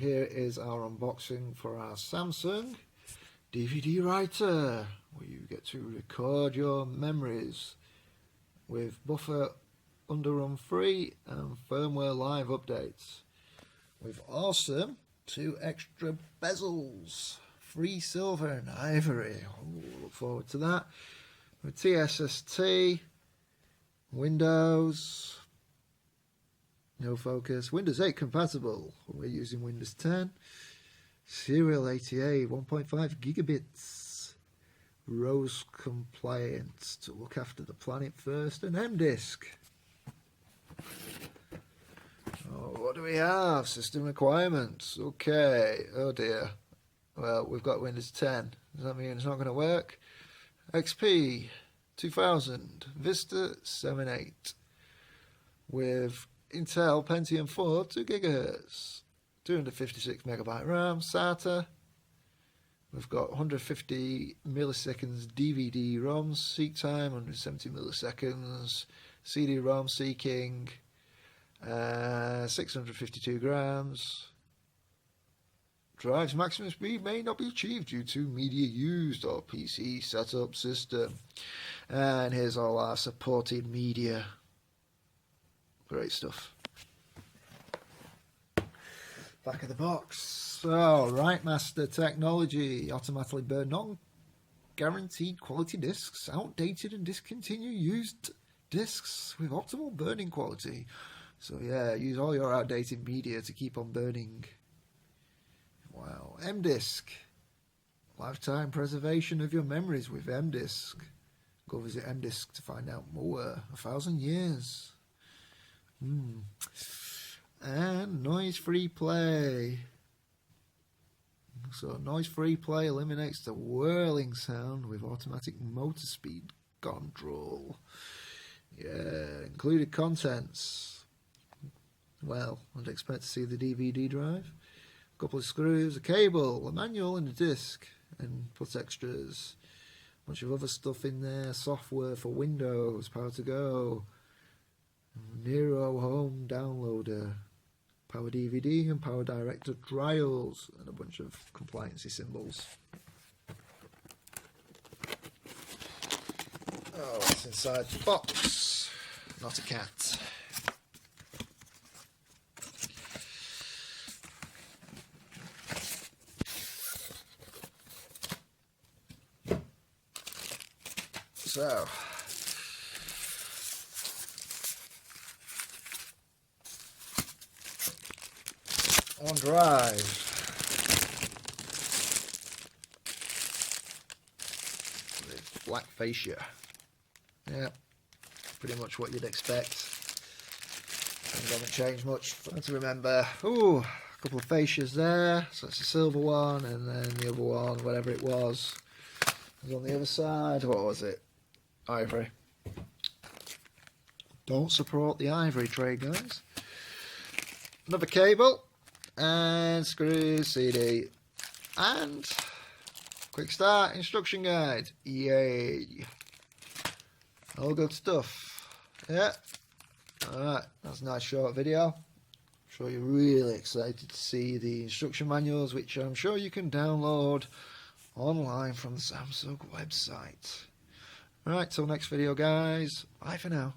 here is our unboxing for our Samsung DVD writer, where you get to record your memories with buffer underrun free and firmware live updates with awesome 2 extra bezels, free silver and ivory. Look forward to that. With TSST, Windows, no focus, Windows 8 compatible, we're using Windows 10, Serial ATA 1.5 gigabits, ROSE compliant to look after the planet first, and M-Disk. Oh, what do we have? System requirements. Okay, oh dear. Well, we've got Windows 10. Does that mean it's not going to work? XP 2000, Vista 7.8 with Intel Pentium 4 2 GHz, 256 MB RAM, SATA. We've got 150 milliseconds DVD ROM seek time, 170 milliseconds CD-ROM seeking, 652 grams. Drive's maximum speed may not be achieved due to media used or PC setup system. And here's all our supported media. Great stuff. Back of the box. So, Writemaster technology automatically burn non-guaranteed quality discs, outdated and discontinue used discs with optimal burning quality. So yeah, use all your outdated media to keep on burning. Wow. M-Disk. Lifetime preservation of your memories with M-Disk. Go visit M-Disk to find out more. 1,000 years. And noise-free play. So noise-free play eliminates the whirling sound with automatic motor speed control. Yeah, included contents. Well, I'd expect to see the DVD drive. A couple of screws, a cable, a manual and a disc, and plus extras. A bunch of other stuff in there, software for Windows, Power to Go, Nero Home Downloader, Power DVD and Power Director trials, and a bunch of compliancy symbols. Oh, it's inside the box, not a cat. So, on drive, with black fascia. Yeah, pretty much what you'd expect. Things haven't changed much. Trying to remember. Ooh, a couple of fascias there. So that's the silver one, and then the other one, whatever it was on the other side. What was it? Ivory. Don't support the ivory trade, guys. Another cable and screws, CD, and quick start instruction guide. Yay! All good stuff. Yeah. Alright, that's a nice short video. I'm sure you're really excited to see the instruction manuals, which I'm sure you can download online from the Samsung website. Right, till next video guys, bye for now.